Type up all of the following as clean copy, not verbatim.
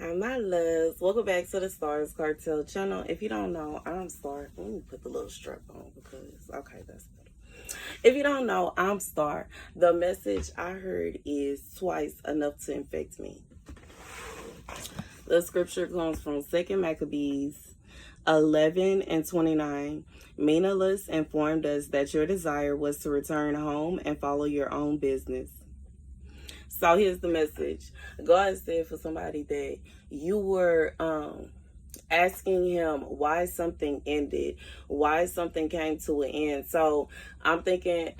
Hi, my loves. Welcome back to the Starscartel channel. If you don't know, I'm Star. Let me put the little strap on because, okay, that's better. If you don't know, I'm Star. The message I heard is twice enough to infect me. The scripture comes from 2 Maccabees 11:29. Menelaus informed us that your desire was to return home and follow your own business. So here's the message. God said for somebody that you were asking him why something ended, why something came to an end. So I'm thinking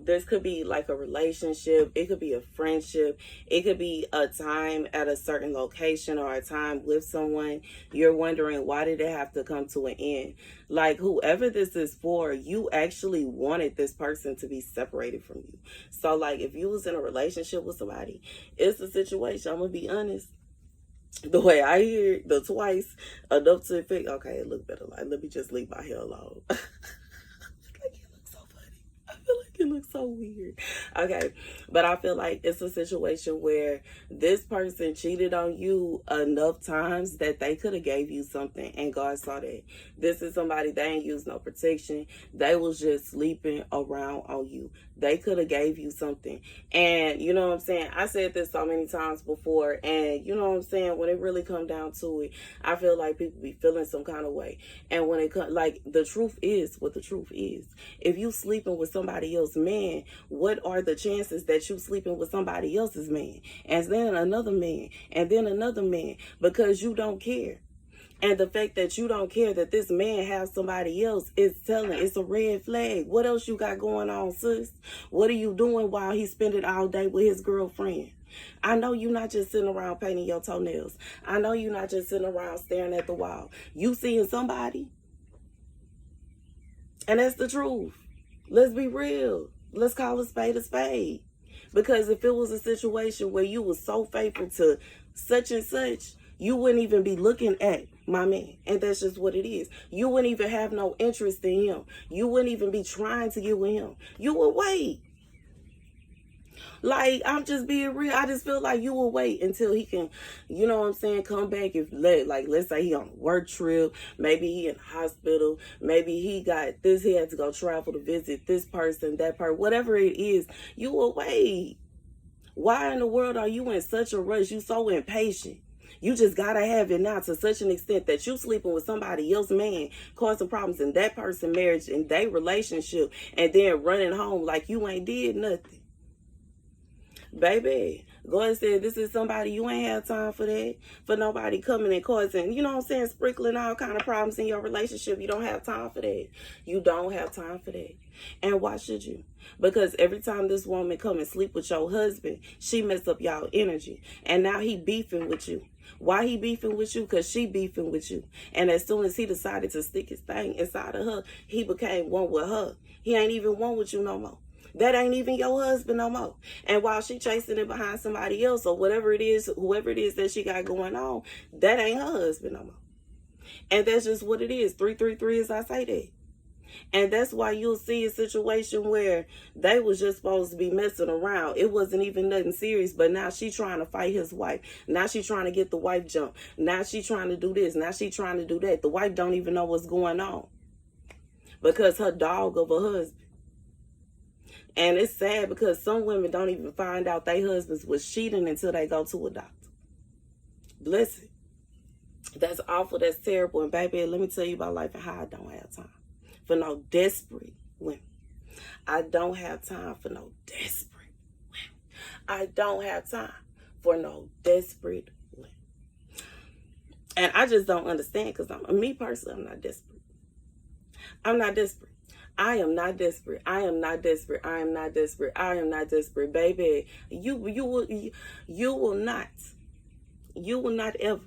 this could be like a relationship, it could be a friendship, it could be a time at a certain location or a time with someone. You're wondering, why did it have to come to an end? Like, whoever this is for, you actually wanted this person to be separated from you. So like, if you was in a relationship with somebody, it's a situation, I'm gonna be honest, the way I hear the twice enough to affect. Okay, it look better. Like, let me just leave my hair alone. Like, it looks so funny. I feel like it looks so weird. Okay, but I feel like it's a situation where this person cheated on you enough times that they could have gave you something, and God saw that. This is somebody, they ain't used no protection. They was just sleeping around on you. They could have gave you something. And you know what I'm saying? I said this so many times before, and you know what I'm saying? When it really come down to it, I feel like people be feeling some kind of way. And when it comes, like, the truth is what the truth is. If you sleeping with somebody else's man, what are the chances that you sleeping with somebody else's man? And then another man, and then another man, because you don't care. And the fact that you don't care that this man has somebody else is telling, it's a red flag. What else you got going on, sis? What are you doing while he's spending all day with his girlfriend? I know you're not just sitting around painting your toenails. I know you're not just sitting around staring at the wall. You seeing somebody. And that's the truth. Let's be real. Let's call a spade a spade. Because if it was a situation where you was so faithful to such and such, you wouldn't even be looking at my man. And that's just what it is. You wouldn't even have no interest in him. You wouldn't even be trying to get with him. You would wait. Like, I'm just being real. I just feel like you will wait until he can, you know what I'm saying, come back. If, like, let's say he on a work trip, maybe he in the hospital, maybe he got this, he had to go travel to visit this person, that person, whatever it is, you will wait. Why in the world are you in such a rush? You so impatient. You just gotta have it now to such an extent that you sleeping with somebody else's man, causing problems in that person's marriage and their relationship, and then running home like you ain't did nothing. Baby, God said this is somebody, you ain't have time for that. For nobody coming and causing, you know what I'm saying, sprinkling all kind of problems in your relationship. You don't have time for that. You don't have time for that. And why should you? Because every time this woman come and sleep with your husband, she mess up y'all energy. And now he beefing with you. Why he beefing with you? Because she beefing with you. And as soon as he decided to stick his thing inside of her, he became one with her. He ain't even one with you no more. That ain't even your husband no more. And while she chasing it behind somebody else or whatever it is, whoever it is that she got going on, that ain't her husband no more. And that's just what it is. 333 as I say that. And that's why you'll see a situation where they was just supposed to be messing around. It wasn't even nothing serious, but now she trying to fight his wife. Now she trying to get the wife jumped. Now she trying to do this. Now she trying to do that. The wife don't even know what's going on because her dog of a husband. And it's sad because some women don't even find out their husbands was cheating until they go to a doctor. Bless it. That's awful. That's terrible. And baby, let me tell you about life and how I don't have time for no desperate women. I don't have time for no desperate women. I don't have time for no desperate women. And I just don't understand because me personally, I'm not desperate. I'm not desperate. I am not desperate. I am not desperate. I am not desperate. I am not desperate, baby. You will not ever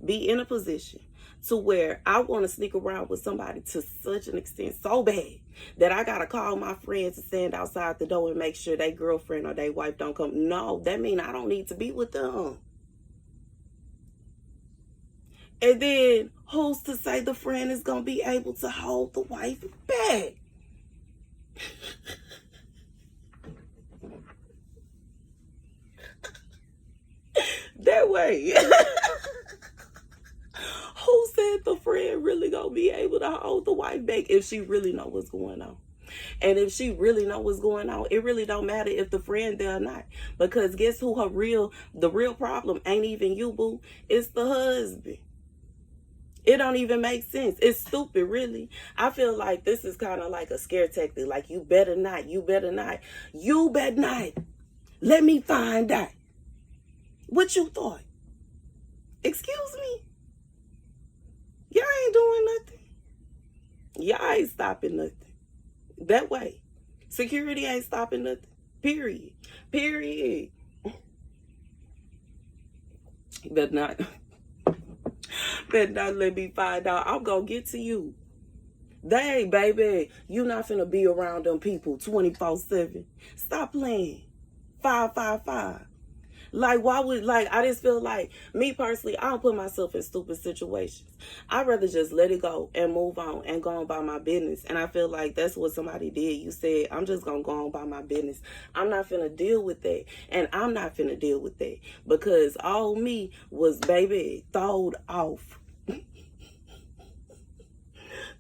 be in a position to where I want to sneak around with somebody to such an extent so bad that I gotta call my friends to stand outside the door and make sure their girlfriend or their wife don't come. No, that means I don't need to be with them. And then who's to say the friend is gonna be able to hold the wife back? That way. if the friend really gonna be able to hold the wife back if she really know what's going on? And if she really know what's going on, it really don't matter if the friend there or not. Because guess who the real problem ain't even you, boo. It's the husband. It don't even make sense. It's stupid, really. I feel like this is kind of like a scare tactic. Like, you better not. Let me find out. What you thought? Excuse me? Y'all ain't doing nothing. Y'all ain't stopping nothing. That way. Security ain't stopping nothing. Period. Better not let me find out. I'm gonna get to you. Dang, baby, you not finna be around them people 24/7. Stop playing. 555. Like, why would, like, I just feel like, me personally, I don't put myself in stupid situations. I'd rather just let it go and move on and go on by my business. And I feel like that's what somebody did. You said, I'm just going to go on by my business. I'm not finna deal with that. And I'm not finna deal with that. Because all me was, baby, throwed off.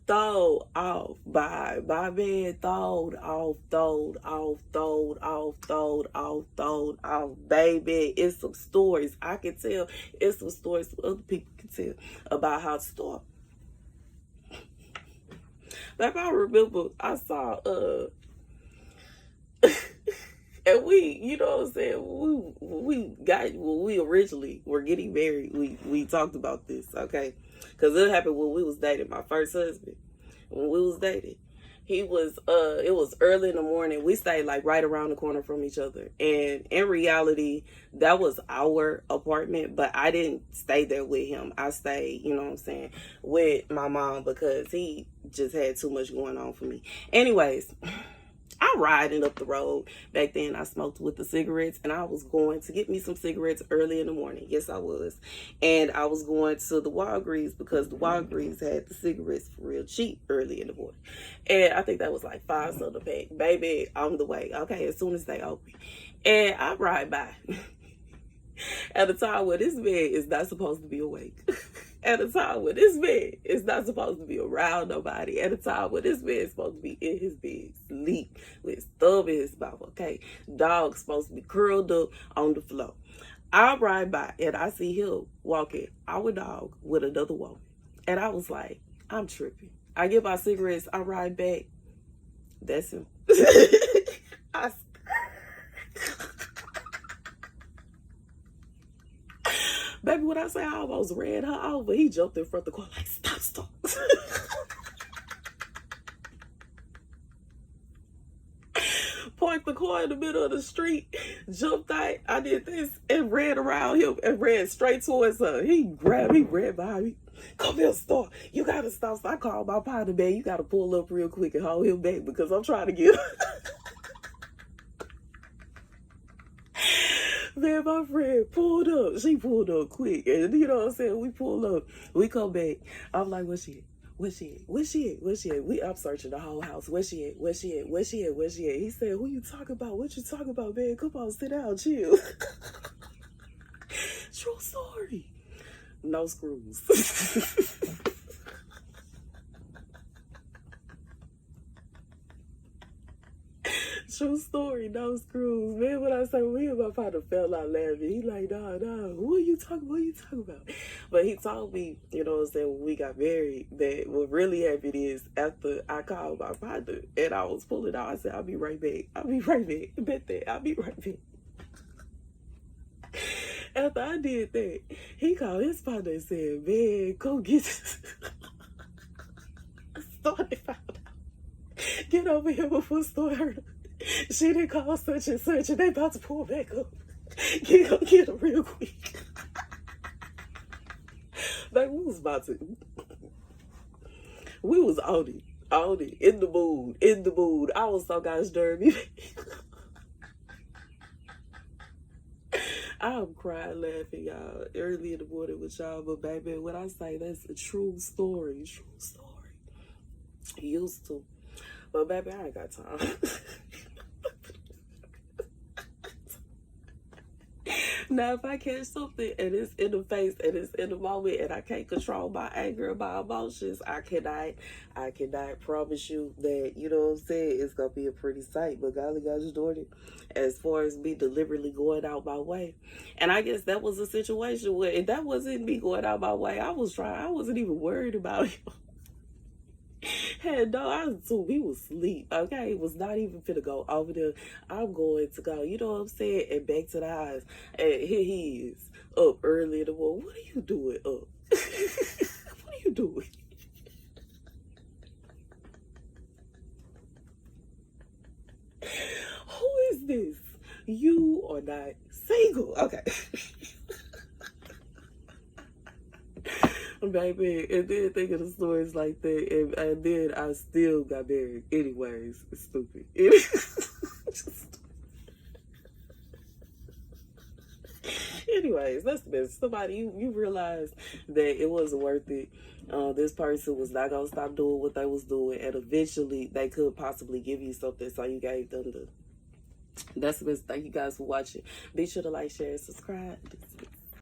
Throwed off by man, throwed off, baby. It's some stories I can tell. It's some stories other people can tell about how to start. Like, I remember I saw and we, you know what I'm saying, when we originally were getting married, we talked about this, okay? Because it happened when we was dating. My first husband, when we was dating, it was early in the morning. We stayed like right around the corner from each other. And in reality, that was our apartment, but I didn't stay there with him. I stayed, you know what I'm saying, with my mom because he just had too much going on for me. Anyways, I'm riding up the road. Back then, I smoked with the cigarettes, and I was going to get me some cigarettes early in the morning. Yes, I was. And I was going to the Walgreens because the Walgreens had the cigarettes for real cheap early in the morning. And I think that was like $5 a pack. Baby, on the way. Okay, as soon as they open. And I ride by at a time where this man is not supposed to be awake. At a time when this man is not supposed to be around nobody. At a time when this man is supposed to be in his bed, sleep, with his thumb in his mouth, okay? Dog's supposed to be curled up on the floor. I ride by and I see him walking our dog with another woman. And I was like, I'm tripping. I get my cigarettes, I ride back. That's him. Baby, when I say I almost ran her over, he jumped in front of the car like, stop. Parked the car in the middle of the street, jumped out, I did this, and ran around him and ran straight towards her. He ran behind me. Come here, Star. You gotta stop. So I called my partner, man. You gotta pull up real quick and hold him back because I'm trying to get Man, my friend pulled up. She pulled up quick. And you know what I'm saying? We pull up. We come back. I'm like, where's she at? I'm searching the whole house. Where's she at? He said, who you talking about? What you talking about, man? Come on, sit down, chill. True story. No screws. True story, no screws. Man, when I say me and my partner fell out laughing, he like, nah, what are you talking about? But he told me, you know what I'm saying, when we got married, that what really happened is after I called my partner and I was pulling out, I said, I'll be right back. Bet that, I'll be right back. After I did that, he called his partner and said, man, go get this. Started found out. Get over here before Story hurt her. She didn't call such and such, and they about to pull back up. Get her real quick. Like, we was on it, in the mood. I was so gosh dirty. I'm crying, laughing, y'all, early in the morning with y'all, but baby, when I say that's a true story. Used to. But baby, I ain't got time. Now, if I catch something and it's in the face and it's in the moment and I can't control my anger and my emotions, I cannot promise you that, you know what I'm saying, it's going to be a pretty sight. But golly gosh, Jordan, as far as me deliberately going out my way. And I guess that was a situation where, if that wasn't me going out my way, I wasn't even worried about it. Had no, I assumed he was asleep. Okay, was not even finna go over there. I'm going to go, you know what I'm saying? And back to the house. And here he is, up early in the morning. What are you doing up? What are you doing? Who is this? You are not single. Okay. Baby, and then thinking of stories like that, and then I still got married. Anyways, it's stupid. Anyways, that's the best. Somebody, you realized that it wasn't worth it. This person was not gonna stop doing what they was doing, and eventually they could possibly give you something, so you gave them the. That's the best. Thank you guys for watching. Be sure to like, share, and subscribe.